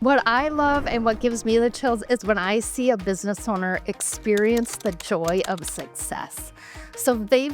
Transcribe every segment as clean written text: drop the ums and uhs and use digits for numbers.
What I love and what gives me the chills is when I see a business owner experience the joy of success. So they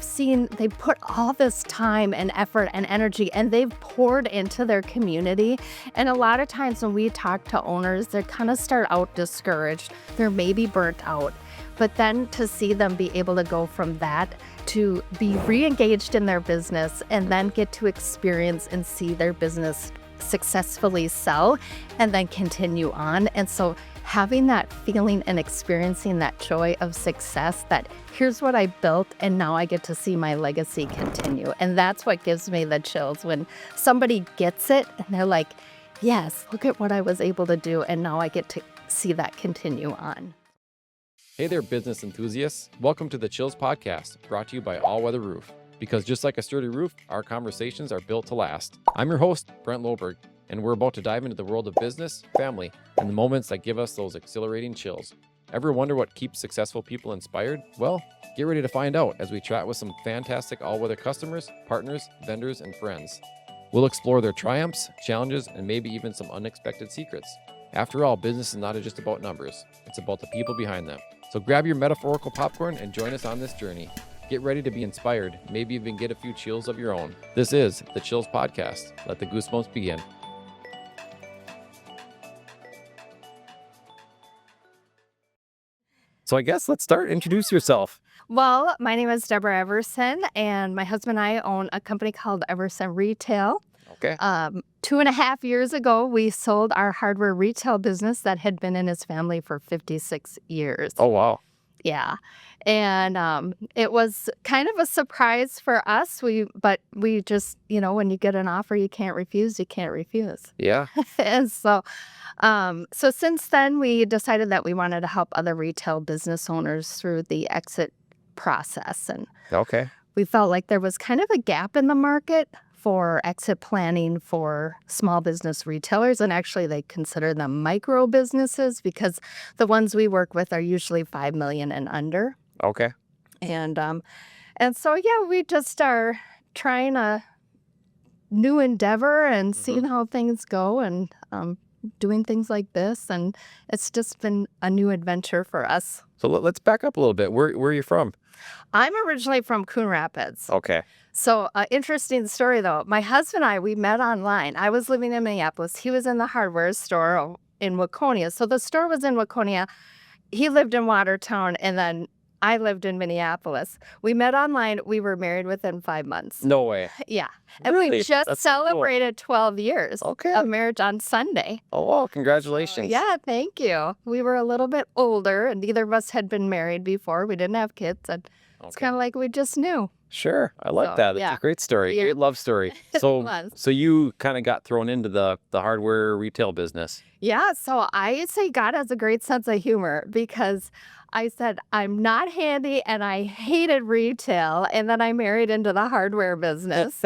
put all this time and effort and energy and they've poured into their community. And a lot of times when we talk to owners, they kind of start out discouraged. They're maybe burnt out. But then to see them be able to go from that to be re-engaged in their business and then get to experience and see their business successfully sell and then continue on. And so having that feeling and experiencing that joy of success, that here's what I built and now I get to see my legacy continue. And that's what gives me the chills when somebody gets it and they're like, yes, look at what I was able to do. And now I get to see that continue on. Hey there, business enthusiasts. Welcome to the Chills Podcast, brought to you by All Weather Roof. Because just like a sturdy roof, our conversations are built to last. I'm your host, Brent Loberg, and we're about to dive into the world of business, family, and the moments that give us those exhilarating chills. Ever wonder what keeps successful people inspired? Well, get ready to find out as we chat with some fantastic all-weather customers, partners, vendors, and friends. We'll explore their triumphs, challenges, and maybe even some unexpected secrets. After all, business is not just about numbers. It's about the people behind them. So grab your metaphorical popcorn and join us on this journey. Get ready to be inspired, maybe even get a few chills of your own. This is the Chills Podcast. Let the goosebumps begin. So I guess let's start. Introduce yourself. Well, my name is Deborah Everson, and my husband and I own a company called Everson Retail. Okay. 2.5 years ago, we sold our hardware retail business that had been in his family for 56 years. Oh, wow. Yeah. And it was kind of a surprise for us. But we just, when you get an offer you can't refuse, you can't refuse. Yeah. And so since then, we decided that we wanted to help other retail business owners through the exit process. And Okay. we felt like there was kind of a gap in the market for exit planning for small business retailers. And actually, they consider them micro businesses because the ones we work with are usually 5 million and under. Okay. And so, we just are trying a new endeavor and seeing how things go and doing things like this. And it's just been a new adventure for us. So let's back up a little bit. Where are you from? I'm originally from Coon Rapids. Okay. So, interesting story, though. My husband and I, we met online. I was living in Minneapolis. He was in the hardware store in Waconia. So the store was in Waconia. He lived in Watertown, and then I lived in Minneapolis. We met online. We were married within 5 months. No way. Yeah. And Really? we just That's so cool. celebrated 12 years of marriage on Sunday. Oh, wow. Congratulations. Yeah, thank you. We were a little bit older, and neither of us had been married before. We didn't have kids, and it's kind of like we just knew. Sure. I like So, that. It's yeah. a great story. Yeah. Great love story. It So was. so you kind of got thrown into the hardware retail business. Yeah, so I say God has a great sense of humor because I said I'm not handy and I hated retail, and then I married into the hardware business.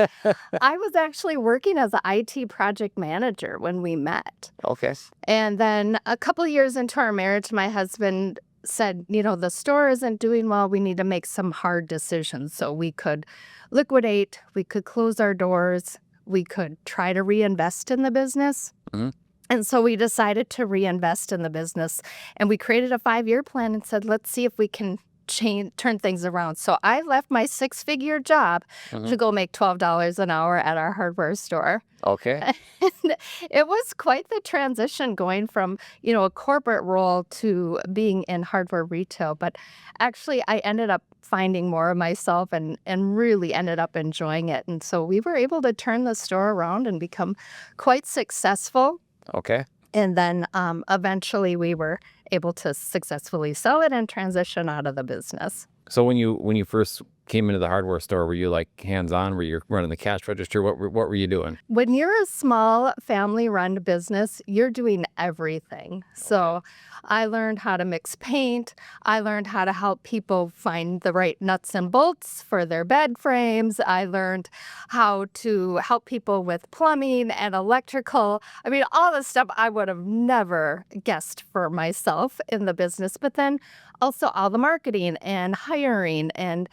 I was actually working as an IT project manager when we met. Okay. And then a couple of years into our marriage, my husband said, the store isn't doing well. We need to make some hard decisions. So we could liquidate, we could close our doors, we could try to reinvest in the business. Mhm. And so we decided to reinvest in the business, and we created a 5-year plan and said, let's see if we can turn things around. So I left my 6-figure job to go make $12 an hour at our hardware store. Okay. And it was quite the transition going from, a corporate role to being in hardware retail. But actually, I ended up finding more of myself and really ended up enjoying it. And so we were able to turn the store around and become quite successful. Okay. And then eventually we were able to successfully sell it and transition out of the business. So when you first came into the hardware store, were you like hands-on? Were you running the cash register? What were you doing? When you're a small family-run business, you're doing everything. So I learned how to mix paint. I learned how to help people find the right nuts and bolts for their bed frames. I learned how to help people with plumbing and electrical. I mean, all the stuff I would have never guessed for myself in the business. But then also all the marketing and hiring. And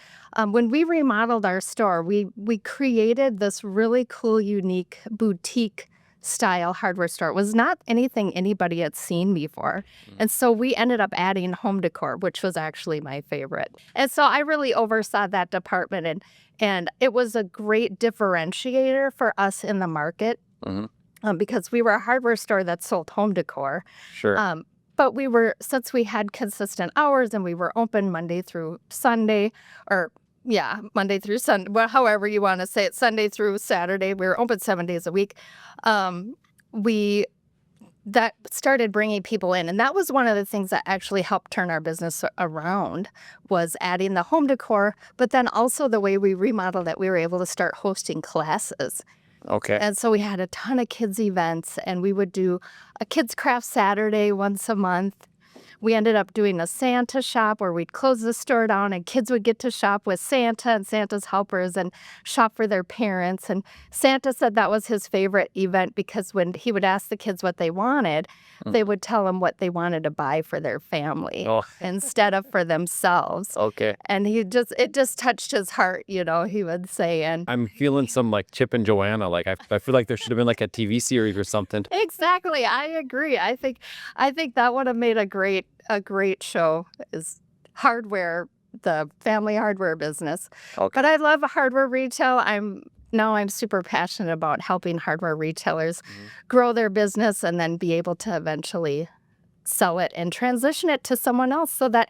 when we remodeled our store, we created this really cool, unique boutique style hardware store. It was not anything anybody had seen before. And so we ended up adding home decor, which was actually my favorite. And so I really oversaw that department, and it was a great differentiator for us in the market. Because we were a hardware store that sold home decor. Sure. But since we had consistent hours and we were open Monday through Sunday, Monday through Sunday, well, however you want to say it, Sunday through Saturday, we were open 7 days a week. That started bringing people in. And that was one of the things that actually helped turn our business around, was adding the home decor, but then also the way we remodeled it, we were able to start hosting classes. Okay. And so we had a ton of kids events, and we would do a kids craft Saturday once a month. We ended up doing a Santa shop where we'd close the store down and kids would get to shop with Santa and Santa's helpers and shop for their parents. And Santa said that was his favorite event because when he would ask the kids what they wanted, they would tell him what they wanted to buy for their family instead of for themselves. Okay. And it just touched his heart, he would say. And I'm feeling some like Chip and Joanna. Like I feel like there should have been like a TV series or something. Exactly. I agree. I think that would have made a great show, is hardware, the family hardware business. Okay. But I love hardware retail. I'm super passionate about helping hardware retailers grow their business and then be able to eventually sell it and transition it to someone else so that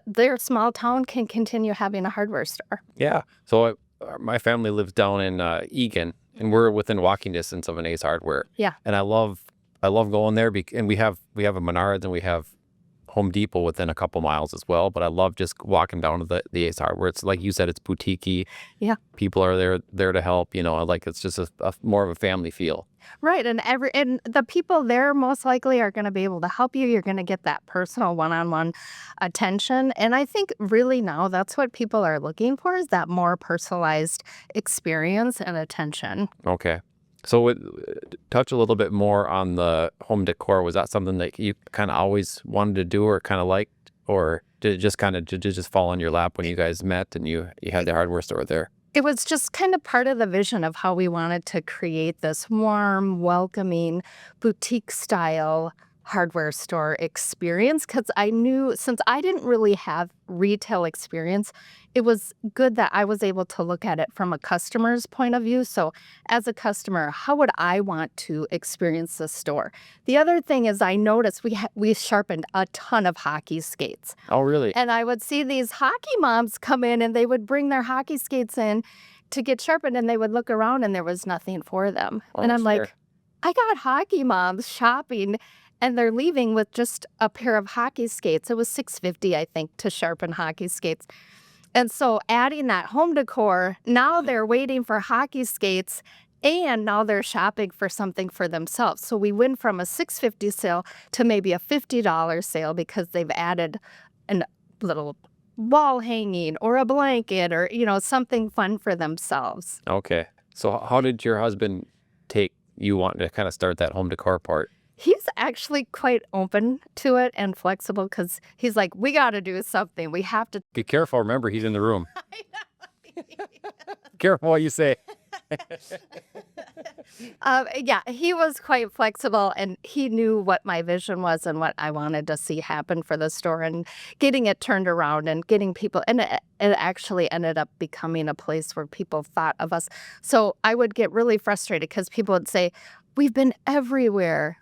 their small town can continue having a hardware store. Yeah. So my family lives down in Egan, and we're within walking distance of an Ace Hardware. Yeah. And I love going there, and we have a Menards and we have Home Depot within a couple miles as well. But I love just walking down to the Ace Hardware. It's like you said, it's boutique-y. Yeah. People are there to help. It's just a more of a family feel. Right. And the people there most likely are going to be able to help you. You're going to get that personal one-on-one attention. And I think really now that's what people are looking for, is that more personalized experience and attention. Okay. So touch a little bit more on the home decor. Was that something that you kind of always wanted to do or kind of liked? Or did it just fall on your lap when you guys met and you had the hardware store there? It was just kind of part of the vision of how we wanted to create this warm, welcoming, boutique-style hardware store experience, because I knew, since I didn't really have retail experience, it was good that I was able to look at it from a customer's point of view. So as a customer, how would I want to experience the store? The other thing is, I noticed we sharpened a ton of hockey skates. Oh, really? And I would see these hockey moms come in and they would bring their hockey skates in to get sharpened, and they would look around and there was nothing for them. And I'm like, I got hockey moms shopping and they're leaving with just a pair of hockey skates. It was $6.50, I think, to sharpen hockey skates. And so adding that home decor, now they're waiting for hockey skates, and now they're shopping for something for themselves. So we went from a $6.50 sale to maybe a $50 sale because they've added a little wall hanging or a blanket or, something fun for themselves. Okay. So how did your husband take you wanting to kind of start that home decor part? He's actually quite open to it and flexible, because he's like, we got to do something. We have to. Be careful. Remember, he's in the room. I know. Careful what you say. Yeah, he was quite flexible, and he knew what my vision was and what I wanted to see happen for the store, and getting it turned around and getting people. And it actually ended up becoming a place where people thought of us. So I would get really frustrated because people would say, we've been everywhere.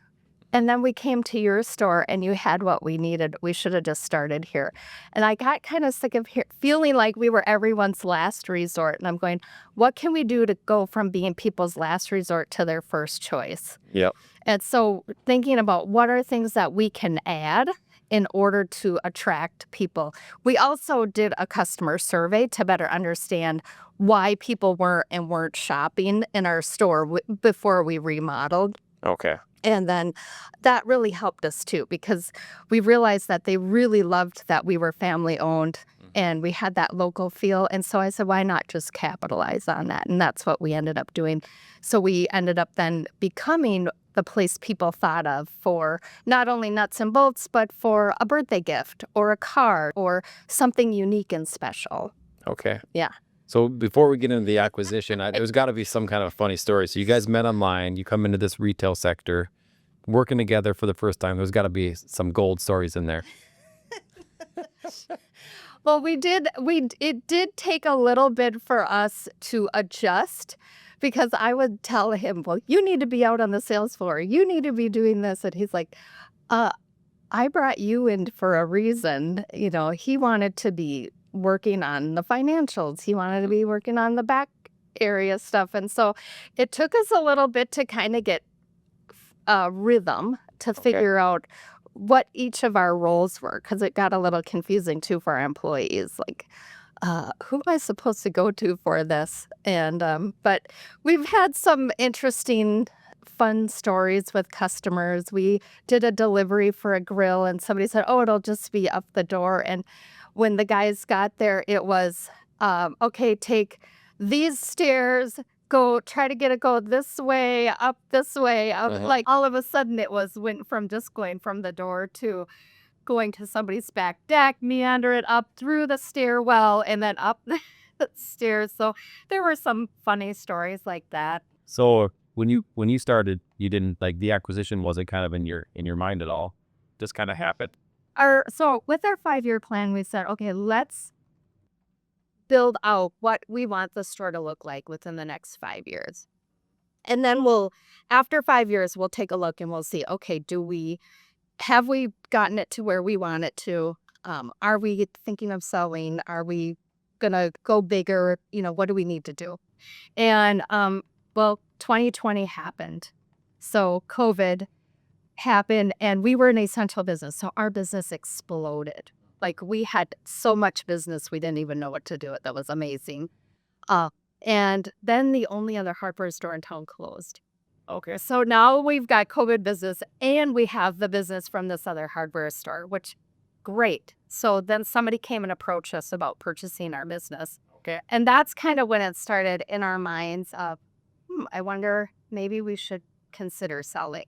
And then we came to your store and you had what we needed. We should have just started here. And I got kind of sick of feeling like we were everyone's last resort. And I'm going, what can we do to go from being people's last resort to their first choice? Yep. And so thinking about what are things that we can add in order to attract people. We also did a customer survey to better understand why people weren't shopping in our store before we remodeled. Okay. And then that really helped us too, because we realized that they really loved that we were family owned and we had that local feel. And so I said, why not just capitalize on that? And that's what we ended up doing. So we ended up then becoming the place people thought of for not only nuts and bolts, but for a birthday gift or a card or something unique and special. Okay. Yeah. So before we get into the acquisition, there's got to be some kind of funny story. So you guys met online, you come into this retail sector, working together for the first time. There's got to be some gold stories in there. Well, it did take a little bit for us to adjust because I would tell him, well, you need to be out on the sales floor. You need to be doing this. And he's like, I brought you in for a reason. He wanted to be working on the financials. He wanted to be working on the back area stuff. And so it took us a little bit to kind of get rhythm to figure out what each of our roles were, because it got a little confusing too for our employees. Like, who am I supposed to go to for this? And but we've had some interesting, fun stories with customers. We did a delivery for a grill, and somebody said, "Oh, it'll just be up the door." And when the guys got there, it was, okay, take these stairs, go this way, up this way. Up. Like all of a sudden it went from just going from the door to going to somebody's back deck, meander it up through the stairwell and then up the stairs. So there were some funny stories like that. So when you started, you didn't like the acquisition wasn't kind of in your mind at all. Just kind of happened. So with our 5-year plan, we said, okay, let's build out what we want the store to look like within the next 5 years. And then after 5 years, we'll take a look and we'll see, okay, have we gotten it to where we want it to? Are we thinking of selling? Are we going to go bigger? What do we need to do? And, 2020 happened. So COVID happened and we were an essential business. So our business exploded. Like we had so much business, we didn't even know what to do with. That was amazing. And then the only other hardware store in town closed. Okay. So now we've got COVID business and we have the business from this other hardware store, which great. So then somebody came and approached us about purchasing our business. Okay. And that's kind of when it started in our minds of, I wonder, maybe we should consider selling.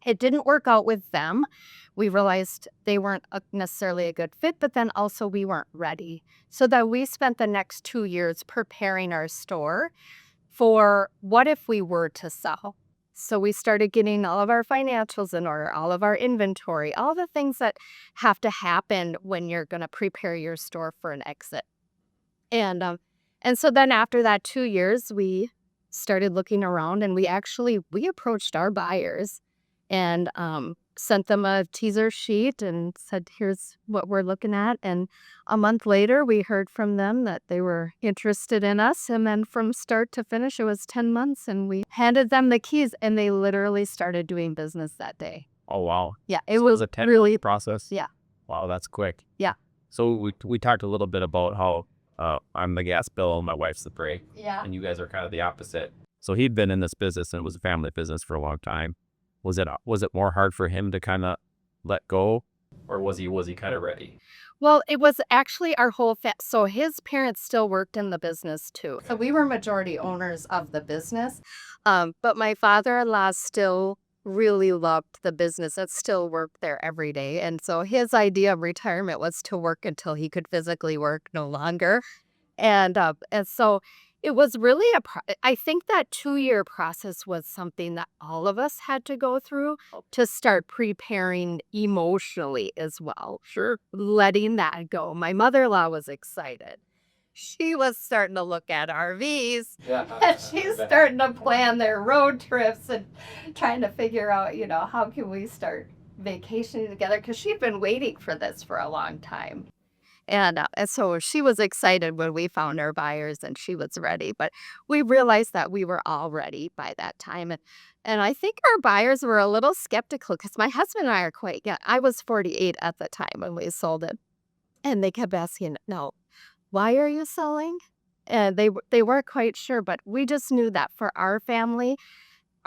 It didn't work out with them. We realized they weren't necessarily a good fit, but then also we weren't ready. So that we spent the next 2 years preparing our store for what if we were to sell. So we started getting all of our financials in order, all of our inventory, all the things that have to happen when you're going to prepare your store for an exit. And so then after that 2 years, we started looking around and we approached our buyers and sent them a teaser sheet and said, here's what we're looking at. And a month later, we heard from them that they were interested in us. And then from start to finish, it was 10 months. And we handed them the keys and they literally started doing business that day. Oh, wow. Yeah, it was a 10 really process. Yeah. Wow, that's quick. Yeah. So we talked a little bit about how I'm the gas bill and my wife's the brake. Yeah. And you guys are kind of the opposite. So he'd been in this business and it was a family business for a long time. Was it more hard for him to kind of let go, or was he kind of ready? Well, it was actually our whole so his parents still worked in the business too. So we were majority owners of the business, but my father-in-law still really loved the business and still worked there every day. And so his idea of retirement was to work until he could physically work no longer. And so it was really I think that 2-year process was something that all of us had to go through to start preparing emotionally as well. Sure. Letting that go. My mother-in-law was excited. She was starting to look at RVs. Yeah. And she's starting to plan their road trips and trying to figure out, how can we start vacationing together? Because she'd been waiting for this for a long time. And so she was excited when we found our buyers and she was ready. But we realized that we were all ready by that time. And I think our buyers were a little skeptical because my husband and I are quite young. I was 48 at the time when we sold it. And they kept asking, no, why are you selling? And they weren't quite sure. But we just knew that for our family,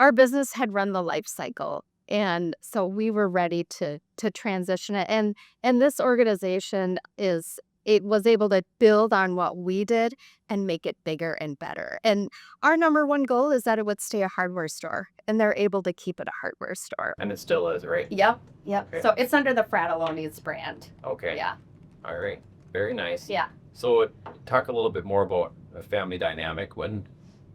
our business had run the life cycle. And so we were ready to transition it. And this organization was able to build on what we did and make it bigger and better. And our number one goal is that it would stay a hardware store. And they're able to keep it a hardware store. And it still is, right? Yep. Okay. So it's under the Fratelloni's brand. Okay. Yeah. All right. Very nice. Yeah. So talk a little bit more about a family dynamic when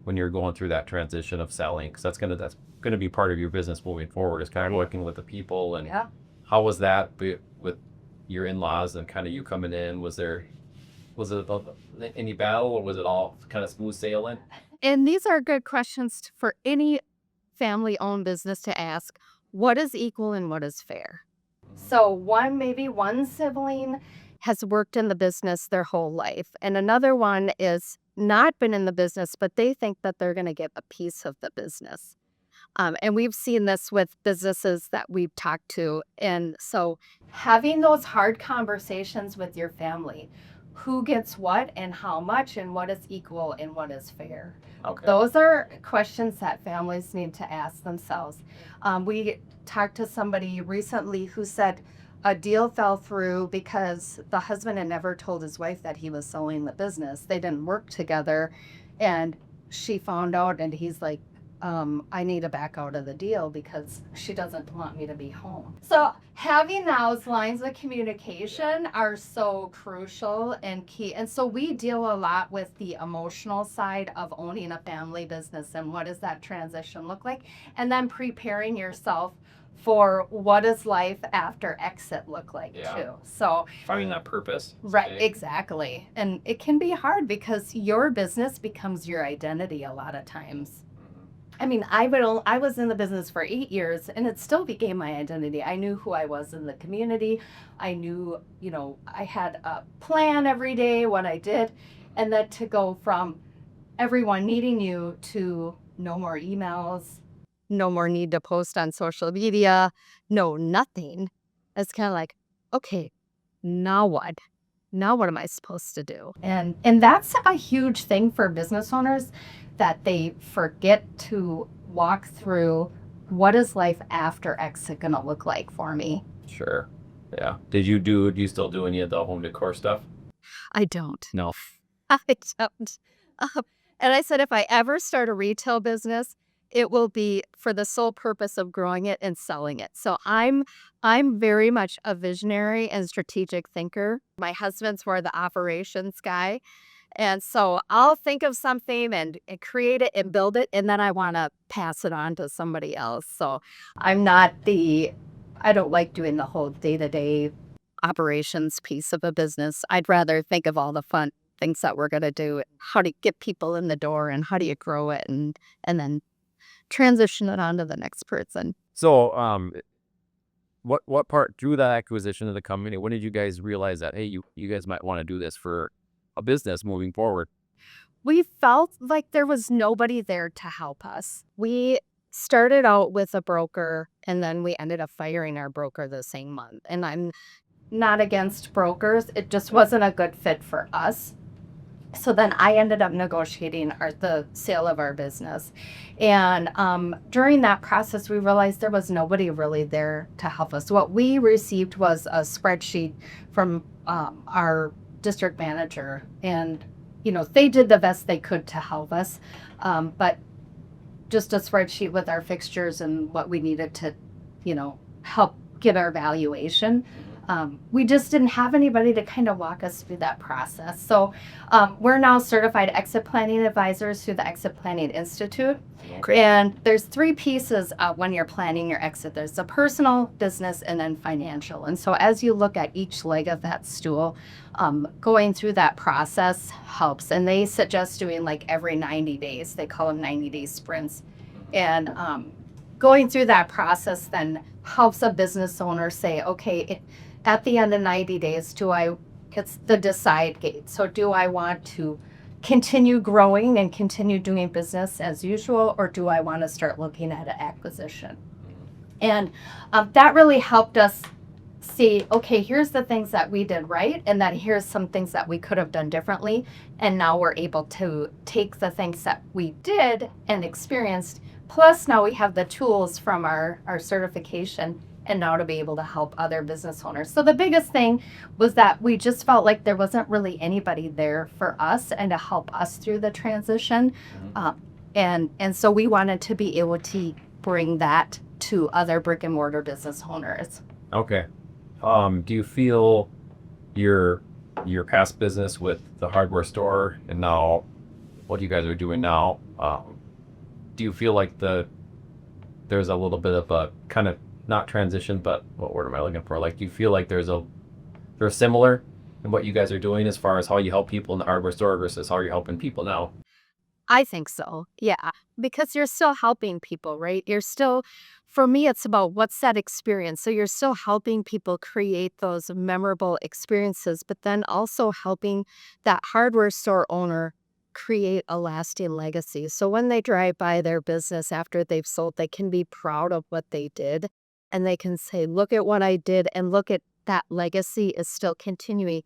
you're going through that transition of selling? Because that's gonna be part of your business moving forward. Is kind of working with the people. And Yeah. how was that with your in-laws and kind of you coming in? Was it any battle, or was it all kind of smooth sailing? And these are good questions for any family-owned business to ask. What is equal and what is fair? So maybe one sibling has worked in the business their whole life, and another one is not been in the business, but they think that they're going to get a piece of the business. And we've seen this with businesses that we've talked to. And so having those hard conversations with your family, who gets what and how much and what is equal and what is fair. Okay. Those are questions that families need to ask themselves. We talked to somebody recently who said a deal fell through because the husband had never told his wife that he was selling the business. They didn't work together, and she found out, and he's like, I need to back out of the deal because she doesn't want me to be home. So having those lines of communication are so crucial and key. And so we deal a lot with the emotional side of owning a family business and what does that transition look like? And then preparing yourself for what does life after exit look like too. So Finding that purpose. right, Okay. exactly. And it can be hard because your business becomes your identity a lot of times. I mean, I was in the business for 8 years and it still became my identity. I knew who I was in the community. I knew, I had a plan every day, what I did. And then to go from everyone needing you to no more emails, no more need to post on social media, no nothing. It's kind of like, okay, now what? Now what am I supposed to do? And that's a huge thing for business owners, that they forget to walk through what is life after exit going to look like for me. Sure. Yeah. Do you still do any of the home decor stuff? I don't. No. I don't. And I said, if I ever start a retail business, it will be for the sole purpose of growing it and selling it. So I'm very much a visionary and strategic thinker. My husband's more the operations guy. And so I'll think of something and create it and build it, and then I want to pass it on to somebody else. So I don't like doing the whole day-to-day operations piece of a business. I'd rather think of all the fun things that we're going to do, how to get people in the door and how do you grow it and then transition it on to the next person. So, what part through that acquisition of the company, when did you guys realize that, hey, you guys might want to do this for a business moving forward? We felt like there was nobody there to help us. We started out with a broker and then we ended up firing our broker the same month. And I'm not against brokers. It just wasn't a good fit for us. So then I ended up negotiating the sale of our business. And during that process, we realized there was nobody really there to help us. What we received was a spreadsheet from our district manager. And, they did the best they could to help us. But just a spreadsheet with our fixtures and what we needed to, help get our valuation. We just didn't have anybody to kind of walk us through that process. So we're now certified exit planning advisors through the Exit Planning Institute. Okay. And there's 3 pieces when you're planning your exit. There's the personal, business, and then financial. And so as you look at each leg of that stool, going through that process helps. And they suggest doing like every 90 days. They call them 90-day sprints. And going through that process then helps a business owner say, okay, at the end of 90 days, it's the decide gate. So do I want to continue growing and continue doing business as usual, or do I want to start looking at an acquisition? And that really helped us see, okay, here's the things that we did right, and then here's some things that we could have done differently. And now we're able to take the things that we did and experienced, plus now we have the tools from our certification, and now to be able to help other business owners. So the biggest thing was that we just felt like there wasn't really anybody there for us and to help us through the transition. And so we wanted to be able to bring that to other brick and mortar business owners. Okay. Do you feel your past business with the hardware store and now what you guys are doing now, do you feel like there's a little bit of a kind of not transition, but what word am I looking for? Like, do you feel like they're similar in what you guys are doing as far as how you help people in the hardware store versus how you're helping people now? I think so. Yeah. Because you're still helping people, right? You're still, for me, it's about what's that experience. So you're still helping people create those memorable experiences, but then also helping that hardware store owner create a lasting legacy. So when they drive by their business after they've sold, they can be proud of what they did and they can say, look at what I did and look at that legacy is still continuing.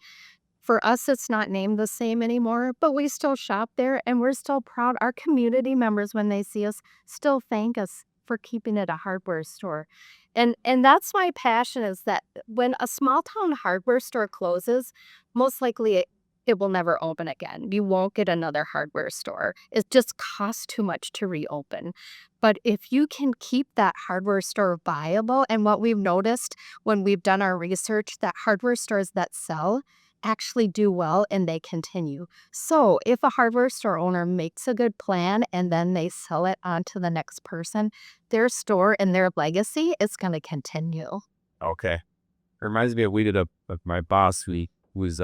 For us, it's not named the same anymore, but we still shop there and we're still proud. Our community members, when they see us, still thank us for keeping it a hardware store. And that's my passion is that when a small town hardware store closes, most likely it will never open again. You won't get another hardware store. It just costs too much to reopen. But if you can keep that hardware store viable, and what we've noticed when we've done our research, that hardware stores that sell actually do well and they continue. So if a hardware store owner makes a good plan and then they sell it on to the next person, their store and their legacy is going to continue. Okay. It reminds me of my boss who was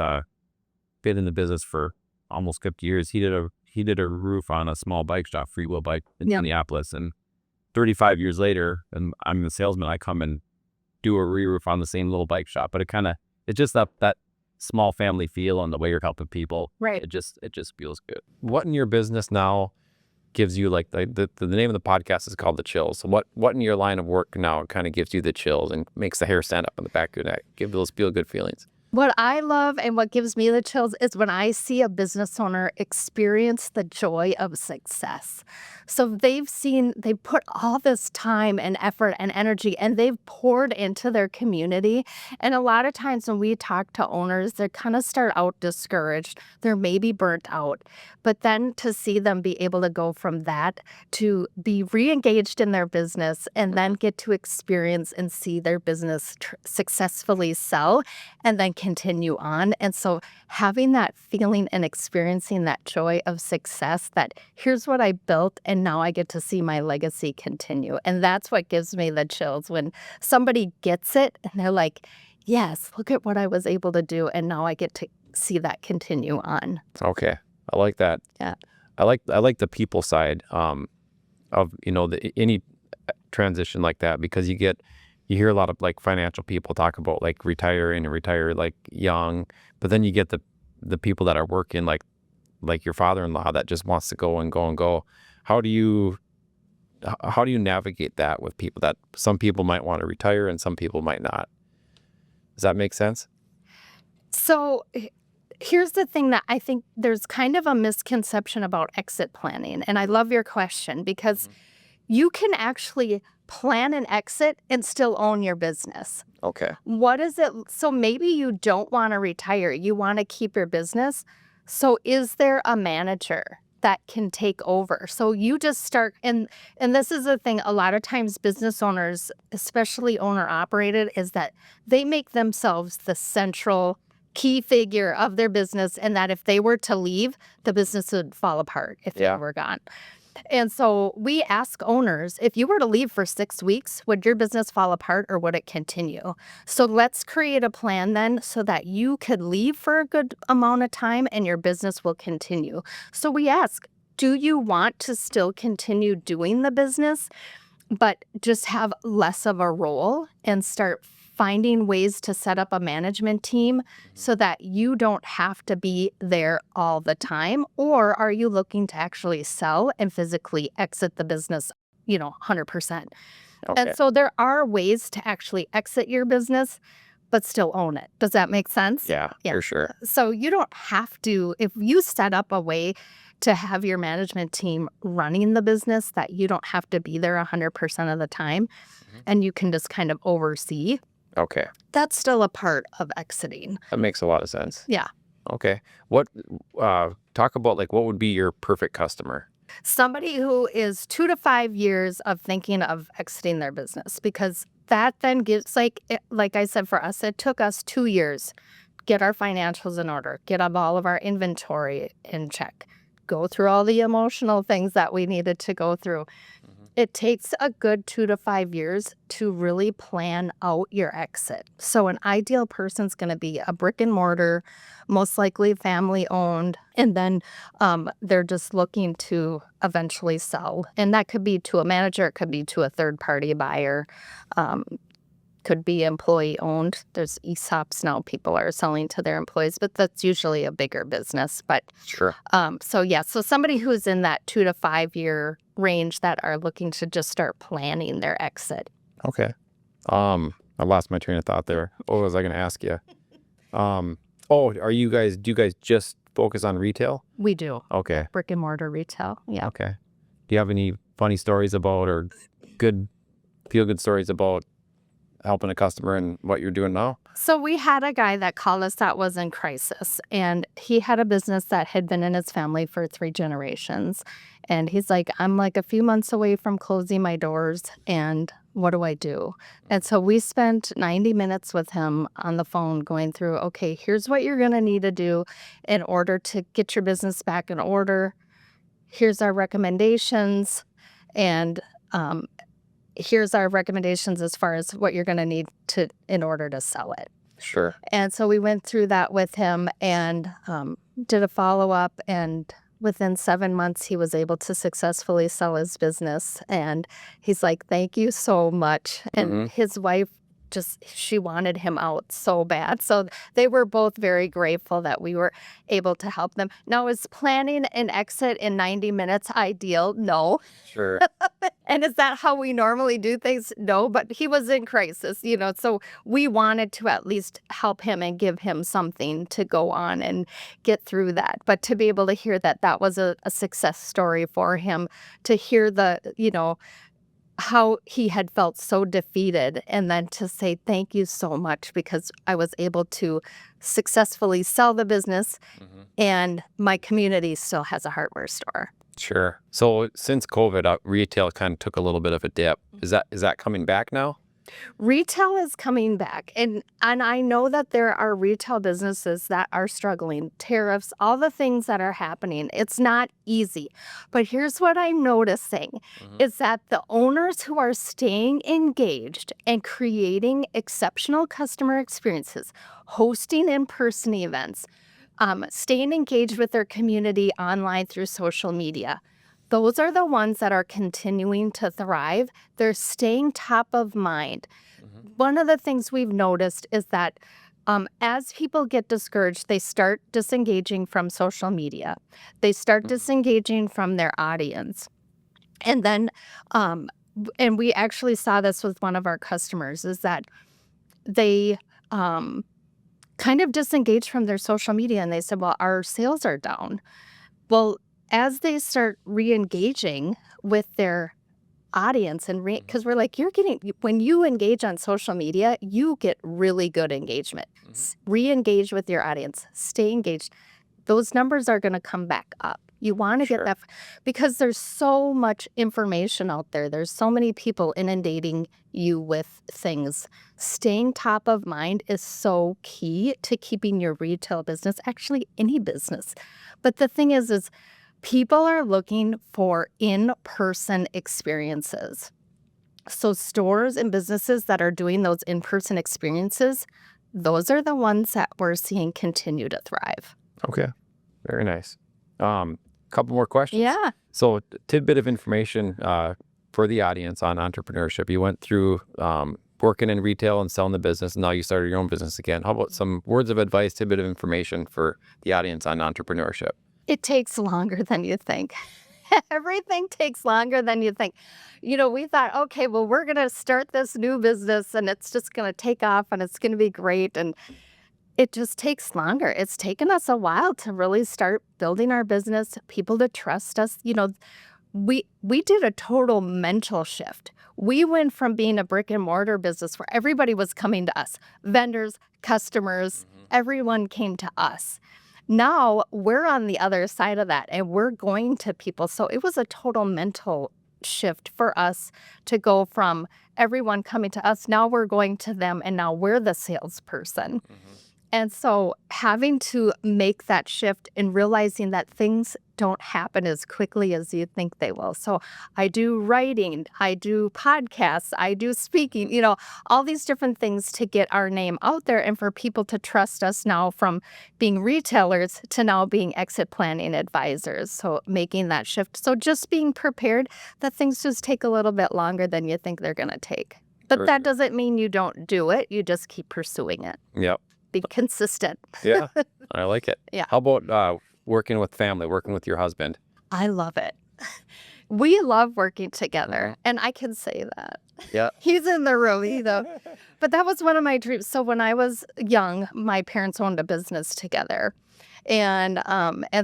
been in the business for almost 50 years. He did a roof on a small bike shop, free wheel bike in Yeah. Minneapolis. And 35 years later, and I'm the salesman, I come and do a re-roof on the same little bike shop. But it's just that small family feel and the way you're helping people. Right. It just feels good. What in your business now gives you like the name of the podcast is called The Chills. So what in your line of work now kind of gives you the chills and makes the hair stand up on the back of your neck, give those feel good feelings? What I love and what gives me the chills is when I see a business owner experience the joy of success. So they put all this time and effort and energy and they've poured into their community. And a lot of times when we talk to owners, they kind of start out discouraged. They're maybe burnt out. But then to see them be able to go from that to be re-engaged in their business and then get to experience and see their business successfully sell and then continue on. And so having that feeling and experiencing that joy of success that here's what I built and now I get to see my legacy continue. And that's what gives me the chills when somebody gets it and they're like, yes, look at what I was able to do. And now I get to see that continue on. Okay. I like that. Yeah. I like the people side of any transition like that, because you hear a lot of like financial people talk about like retiring and retire like young, but then you get the people that are working like your father-in-law that just wants to go and go and go. How do you navigate that with people that some people might want to retire and some people might not? Does that make sense? So here's the thing that I think there's kind of a misconception about exit planning. And I love your question because you can actually plan an exit and still own your business. Okay. What is it? So maybe you don't want to retire. You want to keep your business. So is there a manager that can take over? So you just start, and this is the thing, a lot of times business owners, especially owner operated, is that they make themselves the central key figure of their business, and that if they were to leave, the business would fall apart if they were gone. And so we ask owners, if you were to leave for 6 weeks, would your business fall apart or would it continue? So let's create a plan then so that you could leave for a good amount of time and your business will continue. So we ask, do you want to still continue doing the business, but just have less of a role and start finding ways to set up a management team so that you don't have to be there all the time? Or are you looking to actually sell and physically exit the business, 100%? Okay. And so there are ways to actually exit your business, but still own it. Does that make sense? Yeah, for sure. So you don't have to, if you set up a way to have your management team running the business that you don't have to be there 100% of the time and you can just kind of oversee. Okay. That's still a part of exiting. That makes a lot of sense. Yeah. Okay. Talk about like what would be your perfect customer? Somebody who is 2 to 5 years of thinking of exiting their business, because that then gives, like I said, for us, it took us 2 years, get our financials in order, get up all of our inventory in check, go through all the emotional things that we needed to go through. It takes a good 2 to 5 years to really plan out your exit. So an ideal person's going to be a brick and mortar, most likely family owned, and then they're just looking to eventually sell. And that could be to a manager, it could be to a third party buyer, could be employee owned. There's ESOPs now, people are selling to their employees, but that's usually a bigger business. But Sure. so somebody who's in that 2 to 5 year range that are looking to just start planning their exit. Okay. I lost my train of thought there. What was I going to ask you? Do you guys just focus on retail? We do. Okay. Brick and mortar retail. Yeah. Okay. Do you have any funny stories about or feel good stories about helping a customer and what you're doing now? So we had a guy that called us that was in crisis, and he had a business that had been in his family for 3 generations. And he's like, I'm like a few months away from closing my doors, and what do I do? And so we spent 90 minutes with him on the phone going through, okay, here's what you're going to need to do in order to get your business back in order. Here's our recommendations, and here's our recommendations as far as what you're going to need to in order to sell it. Sure. And so we went through that with him and did a follow-up, and within 7 months he was able to successfully sell his business. And he's like, thank you so much. And his wife she wanted him out so bad. So they were both very grateful that we were able to help them. Now, is planning an exit in 90 minutes ideal? No. Sure. And is that how we normally do things? No, but he was in crisis, so we wanted to at least help him and give him something to go on and get through that. But to be able to hear that was a success story for him, to hear how he had felt so defeated, and then to say thank you so much because I was able to successfully sell the business and my community still has a hardware store. Sure. So since COVID, retail kind of took a little bit of a dip. Is that coming back now? Retail is coming back, and I know that there are retail businesses that are struggling. Tariffs, all the things that are happening. It's not easy. But here's what I'm noticing is that the owners who are staying engaged and creating exceptional customer experiences, hosting in-person events, staying engaged with their community online through social media, those are the ones that are continuing to thrive. They're staying top of mind. One of the things we've noticed is that as people get discouraged, they start disengaging from social media. They start disengaging from their audience. And then, and we actually saw this with one of our customers, is that they kind of disengaged from their social media, and they said, well, our sales are down. Well, as they start re-engaging with their audience, and because we're like, when you engage on social media, you get really good engagement. Re-engage with your audience, stay engaged. Those numbers are going to come back up. You want to get that, because there's so much information out there. There's so many people inundating you with things. Staying top of mind is so key to keeping your retail business, actually any business. But the thing is people are looking for in-person experiences. So stores and businesses that are doing those in-person experiences, those are the ones that we're seeing continue to thrive. Okay. Very nice. Couple more questions. Yeah. So tidbit of information for the audience on entrepreneurship. You went through working in retail and selling the business, and now you started your own business again. How about some words of advice, tidbit of information for the audience on entrepreneurship? It takes longer than you think. Everything takes longer than you think. We thought, okay, well, we're going to start this new business and it's just going to take off and it's going to be great. And it just takes longer. It's taken us a while to really start building our business, people to trust us. We did a total mental shift. We went from being a brick and mortar business where everybody was coming to us, vendors, customers, everyone came to us. Now we're on the other side of that and we're going to people. So it was a total mental shift for us to go from everyone coming to us. Now we're going to them, and now we're the salesperson. And so having to make that shift and realizing that things don't happen as quickly as you think they will. So I do writing, I do podcasts, I do speaking, all these different things to get our name out there and for people to trust us now from being retailers to now being exit planning advisors. So making that shift. So just being prepared that things just take a little bit longer than you think they're going to take. But that doesn't mean you don't do it. You just keep pursuing it. Yep. Be consistent. Yeah. I like it. Yeah. How about working with family, working with your husband? I love it. We love working together, and I can say that. Yeah. He's in the room, But that was one of my dreams. So when I was young, my parents owned a business together. And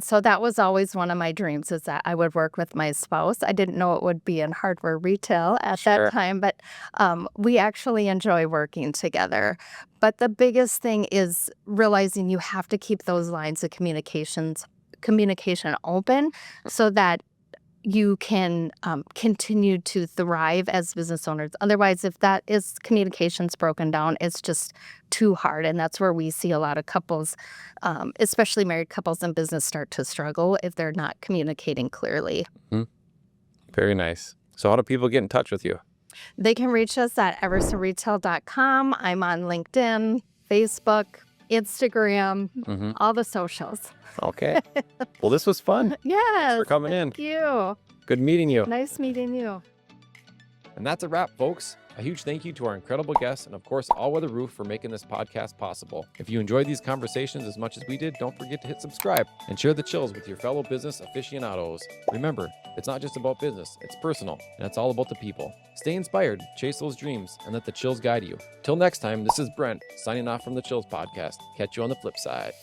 so that was always one of my dreams, is that I would work with my spouse. I didn't know it would be in hardware retail at that time, but we actually enjoy working together. But the biggest thing is realizing you have to keep those lines of communication open so that you can continue to thrive as business owners. Otherwise, if that is communications broken down, it's just too hard. And that's where we see a lot of couples, especially married couples in business, start to struggle if they're not communicating clearly. Mm-hmm. Very nice. So how do people get in touch with you? They can reach us at eversonretail.com. I'm on LinkedIn, Facebook, Instagram, all the socials. Okay. Well, this was fun. Yes. Thanks for coming in. Thank you. Good meeting you. Nice meeting you. And that's a wrap, folks. A huge thank you to our incredible guests and, of course, All Weather Roof for making this podcast possible. If you enjoyed these conversations as much as we did, don't forget to hit subscribe and share the chills with your fellow business aficionados. Remember, it's not just about business, it's personal, and it's all about the people. Stay inspired, chase those dreams, and let the chills guide you. Till next time, this is Brent, signing off from the Chills Podcast. Catch you on the flip side.